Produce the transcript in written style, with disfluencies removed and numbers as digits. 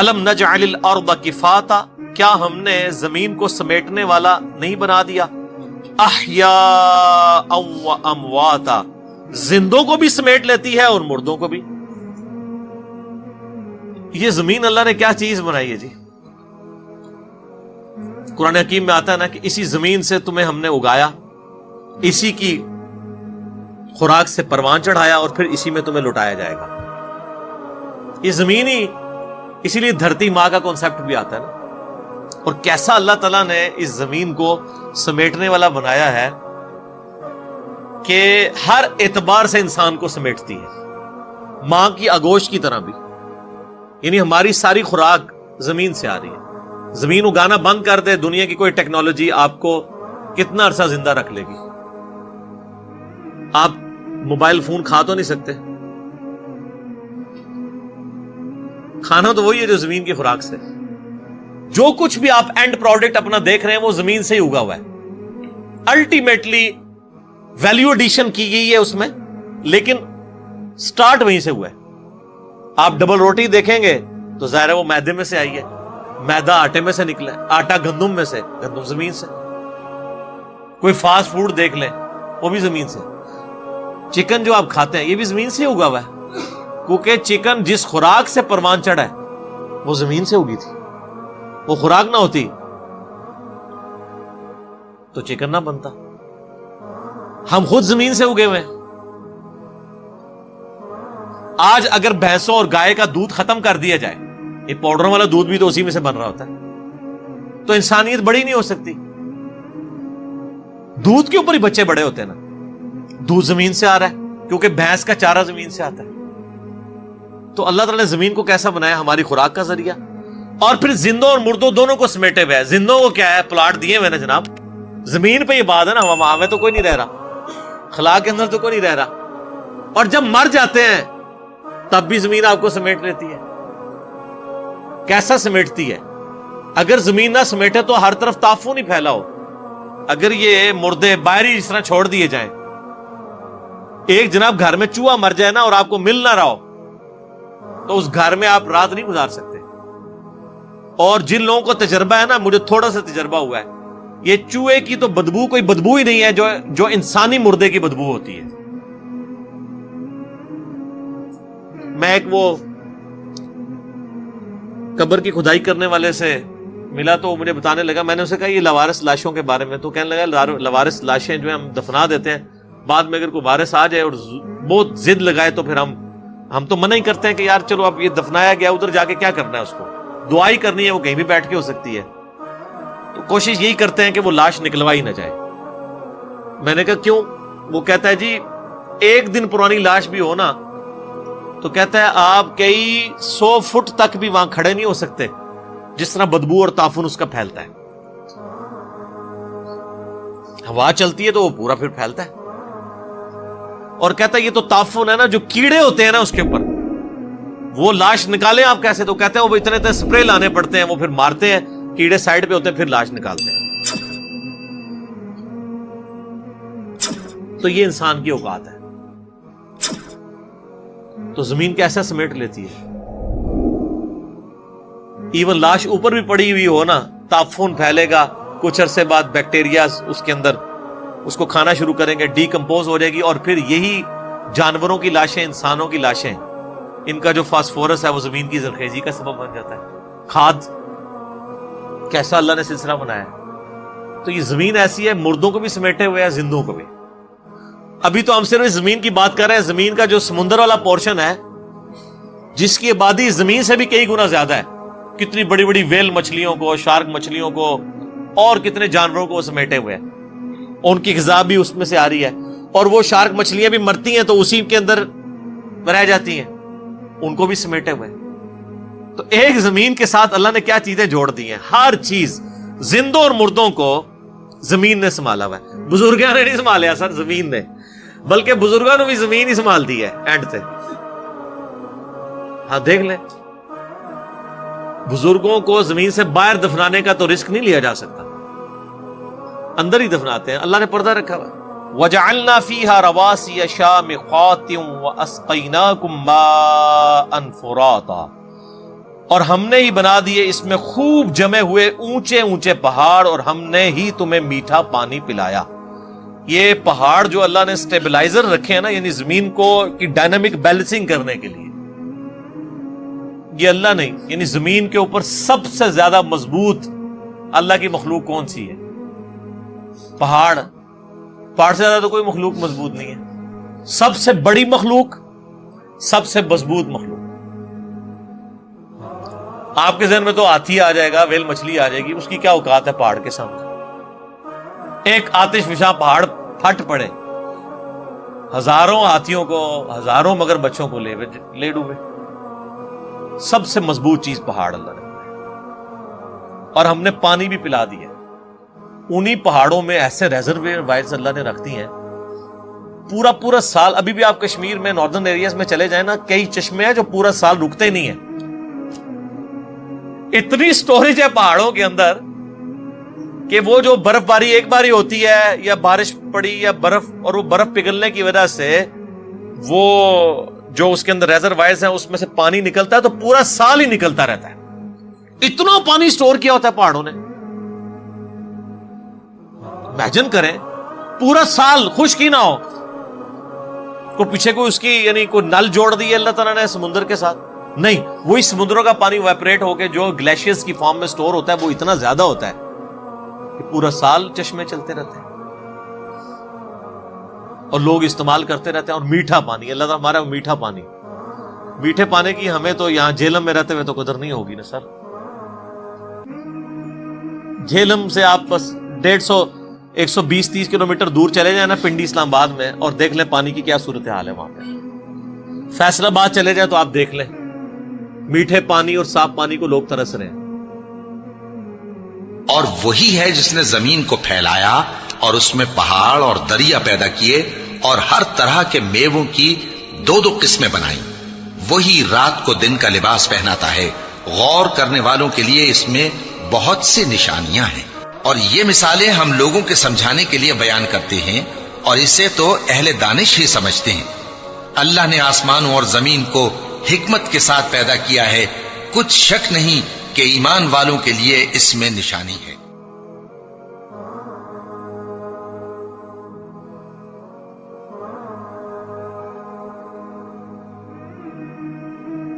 الم نجعل الارض کفاتا، کیا ہم نے زمین کو سمیٹنے والا نہیں بنا دیا؟ احیاء و امواتا، زندوں کو بھی سمیٹ لیتی ہے اور مردوں کو بھی۔ یہ زمین اللہ نے کیا چیز بنائی ہے جی؟ قرآن حکیم میں آتا ہے نا کہ اسی زمین سے تمہیں ہم نے اگایا، اسی کی خوراک سے پروان چڑھایا اور پھر اسی میں تمہیں لٹایا جائے گا۔ یہ زمین ہی، اسی لیے دھرتی ماں کا کانسیپٹ بھی آتا ہے نا۔ اور کیسا اللہ تعالیٰ نے اس زمین کو سمیٹنے والا بنایا ہے کہ ہر اعتبار سے انسان کو سمیٹتی ہے، ماں کی آگوش کی طرح بھی۔ یعنی ہماری ساری خوراک زمین سے آ رہی ہے۔ زمین اگانا بند کر دے دنیا کی کوئی ٹیکنالوجی، آپ کو کتنا عرصہ زندہ رکھ لے گی؟ آپ موبائل فون کھا تو نہیں سکتے، کھانا تو وہی ہے جو زمین کی خوراک سے۔ جو کچھ بھی آپ اینڈ پروڈکٹ اپنا دیکھ رہے ہیں وہ زمین سے ہی اگا ہوا ہے۔ الٹیمیٹلی ویلیو ایڈیشن کی گئی ہے اس میں، لیکن سٹارٹ وہیں سے ہوا ہے۔ آپ ڈبل روٹی دیکھیں گے تو ظاہر ہے وہ میدے میں سے آئی ہے، میدا آٹے میں سے نکلا ہے، آٹا گندم میں سے، گندم زمین سے۔ کوئی فاسٹ فوڈ دیکھ لیں وہ بھی زمین سے۔ چکن جو آپ کھاتے ہیں یہ بھی زمین سے اگا ہوا ہے، کیونکہ چکن جس خوراک سے پروان چڑھا ہے وہ زمین سے اگی تھی۔ وہ خوراک نہ ہوتی تو چکن نہ بنتا۔ ہم خود زمین سے اگے ہوئے ہیں۔ آج اگر بھینسوں اور گائے کا دودھ ختم کر دیا جائے، یہ پاؤڈر والا دودھ بھی تو اسی میں سے بن رہا ہوتا ہے، تو انسانیت بڑی نہیں ہو سکتی۔ دودھ کے اوپر ہی بچے بڑے ہوتے ہیں نا۔ دودھ زمین سے آ رہا ہے کیونکہ بھینس کا چارہ زمین سے آتا ہے۔ تو اللہ تعالیٰ نے زمین کو کیسا بنایا؟ ہماری خوراک کا ذریعہ، اور پھر زندوں اور مردوں دونوں کو سمیٹے ہوئے ہے۔ زندوں کو کیا ہے؟ پلاٹ دیے ہوئے نا جناب، زمین پہ یہ بات ہے نا، وہاں میں تو کوئی نہیں رہ رہا، خلا کے اندر تو کوئی نہیں رہ رہا۔ اور جب مر جاتے ہیں تب بھی زمین آپ کو سمیٹ لیتی ہے۔ کیسا سمیٹتی ہے؟ اگر زمین نہ سمیٹے تو ہر طرف تعفن ہی پھیلا ہو۔ اگر یہ مردے باہری اس طرح چھوڑ دیے جائیں، ایک جناب گھر میں چوہا مر جائے نا اور آپ کو مل نہ رہا ہو تو اس گھر میں آپ رات نہیں گزار سکتے۔ اور جن لوگوں کو تجربہ ہے نا، مجھے تھوڑا سا تجربہ ہوا ہے، یہ چوہے کی تو بدبو کوئی بدبو ہی نہیں ہے جو انسانی مردے کی بدبو ہوتی ہے۔ میں ایک وہ قبر کی کھدائی کرنے والے سے ملا تو مجھے بتانے لگا، میں نے اسے کہا یہ لوارث لاشوں کے بارے میں، تو کہنے لگا لوارث لاشیں جو ہیں ہم دفنا دیتے ہیں، بعد میں اگر کوئی وارث آ جائے اور بہت ضد لگائے تو پھر ہم تو منع ہی کرتے ہیں کہ یار چلو اب یہ دفنایا گیا، ادھر جا کے کیا کرنا ہے، اس کو دعائی کرنی ہے، وہ کہیں بھی بیٹھ کے ہو سکتی ہے۔ تو کوشش یہی کرتے ہیں کہ وہ لاش نکلوائی نہ جائے۔ میں نے کہا کیوں؟ وہ کہتا ہے جی ایک دن پرانی لاش بھی ہو نا تو کہتا ہے آپ کئی 100 فٹ تک بھی وہاں کھڑے نہیں ہو سکتے، جس طرح بدبو اور تعفن اس کا پھیلتا ہے۔ ہوا چلتی ہے تو وہ پورا پھر پھیلتا ہے۔ اور کہتا ہے یہ تو تعفن ہے نا، جو کیڑے ہوتے ہیں نا اس کے اوپر، وہ لاش نکالیں آپ کیسے؟ تو کہتے ہیں وہ اتنے سپرے لانے پڑتے ہیں، وہ پھر مارتے ہیں، کیڑے سائڈ پہ ہوتے ہیں، پھر لاش نکالتے ہیں۔ تو یہ انسان کی اوقات ہے۔ تو زمین کیسا سمیٹ لیتی ہے؟ ایون لاش اوپر بھی پڑی ہوئی ہو نا، تعفن پھیلے گا، کچھ عرصے بعد بیکٹیریاز اس کے اندر اس کو کھانا شروع کریں گے، ڈی کمپوز ہو جائے گی، اور پھر یہی جانوروں کی لاشیں، انسانوں کی لاشیں، ان کا جو فاسفورس ہے وہ زمین کی زرخیزی کا سبب بن جاتا ہے، کھاد۔ کیسا اللہ نے سلسلہ بنایا ہے۔ تو یہ زمین ایسی ہے، مردوں کو بھی سمیٹے ہوئے ہے، زندوں کو بھی۔ ابھی تو ہم صرف اس زمین کی بات کر رہے ہیں، زمین کا جو سمندر والا پورشن ہے جس کی آبادی زمین سے بھی کئی گنا زیادہ ہے، کتنی بڑی بڑی ویل مچھلیوں کو، شارک مچھلیوں کو، اور کتنے جانوروں کو سمیٹے ہوئے ہیں، ان کی غذا بھی اس میں سے آ رہی ہے، اور وہ شارک مچھلیاں بھی مرتی ہیں تو اسی کے اندر رہ جاتی ہیں، ان کو بھی سمیٹے ہوئے۔ تو ایک زمین کے ساتھ اللہ نے کیا چیزیں جوڑ دی ہیں؟ ہر چیز، زندوں اور مردوں کو زمین نے سنبھالا ہوا ہے۔ بزرگوں نے نہیں سنبھالیا سر، زمین نے، بلکہ بزرگوں نے بھی زمین ہی سنبھال دی ہے اینڈ سے۔ ہاں دیکھ لیں، بزرگوں کو زمین سے باہر دفنانے کا تو رسک نہیں لیا جا سکتا، اندر ہی دفناتے ہیں۔ اللہ نے پردہ رکھا ہوا ہے۔ وَجَعَلْنَا فِيهَا رَوَاسِيَ شَامِخَاتٍ وَأَسْقَيْنَاكُم مَّاءً فُرَاتًا، اور ہم نے ہی بنا دیے اس میں خوب جمے ہوئے اونچے اونچے پہاڑ، اور ہم نے ہی تمہیں میٹھا پانی پلایا. یہ پہاڑ جو اللہ نے سٹیبلائزر رکھے ہیں نا، یعنی زمین کو کی ڈائنامک بیلنسنگ کرنے کے لیے، یہ اللہ نہیں. یعنی زمین کے اوپر سب سے زیادہ مضبوط اللہ کی مخلوق کون سی ہے؟ پہاڑ. پہاڑ سے زیادہ تو کوئی مخلوق مضبوط نہیں ہے. سب سے بڑی مخلوق، سب سے مضبوط مخلوق. آپ کے ذہن میں تو ہاتھی آ جائے گا، ویل مچھلی آ جائے گی، اس کی کیا اوقات ہے پہاڑ کے سامنے؟ ایک آتش فشاں پہاڑ پھٹ پڑے، ہزاروں ہاتھیوں کو، ہزاروں مگر بچوں کو لے ڈوبے. سب سے مضبوط چیز پہاڑ اللہ نے، اور ہم نے پانی بھی پلا دیا. انہی پہاڑوں میں ایسے ریزروائرز اللہ نے رکھ دی ہیں پورا سال. ابھی بھی آپ کشمیر میں ناردرن ایریاز میں چلے جائیں نا، کئی چشمے ہیں جو پورا سال رکتے نہیں ہیں. اتنی سٹوریج ہے پہاڑوں کے اندر کہ وہ جو برف باری ایک باری ہوتی ہے یا بارش پڑی یا برف، اور وہ برف پگھلنے کی وجہ سے وہ جو اس کے اندر ریزروائرز ہیں اس میں سے پانی نکلتا ہے تو پورا سال ہی نکلتا رہتا ہے. اتنا پانی سٹور کیا ہوتا ہے پہاڑوں نے. امیجن کریں پورا سال خشک ہی نہ ہو. کو پیچھے کوئی اس کی یعنی کوئی نل جوڑ دی ہے اللہ تعالیٰ نے سمندر کے ساتھ؟ نہیں. وہی سمندروں کا پانی ویپریٹ ہو کے جو گلیشیئرز کی فارم میں سٹور ہوتا ہے وہ اتنا زیادہ ہوتا ہے کہ پورا سال چشمے چلتے رہتے ہیں اور لوگ استعمال کرتے رہتے ہیں. اور میٹھا پانی اللہ تعالیٰ ہمارا میٹھا پانی. میٹھے پانی کی ہمیں تو یہاں جہلم میں رہتے ہوئے تو قدر نہیں ہوگی نا سر. جہلم سے آپ بس 150-120-130 کلومیٹر دور چلے جائیں نا پنڈی اسلام آباد میں، اور دیکھ لیں پانی کی کیا صورتحال ہے وہاں پہ. فیصل آباد چلے جائیں تو آپ دیکھ لیں میٹھے پانی اور صاف پانی کو لوگ ترس رہے ہیں. اور وہی ہے جس نے زمین کو پھیلایا اور اس میں پہاڑ اور دریا پیدا کیے اور ہر طرح کے میووں کی 2 قسمیں بنائی. وہی رات کو دن کا لباس پہناتا ہے. غور کرنے والوں کے لیے اس میں بہت سی نشانیاں ہیں، اور یہ مثالیں ہم لوگوں کے سمجھانے کے لیے بیان کرتے ہیں، اور اسے تو اہل دانش ہی سمجھتے ہیں. اللہ نے آسمانوں اور زمین کو حکمت کے ساتھ پیدا کیا ہے. کچھ شک نہیں کہ ایمان والوں کے لیے اس میں نشانی ہے.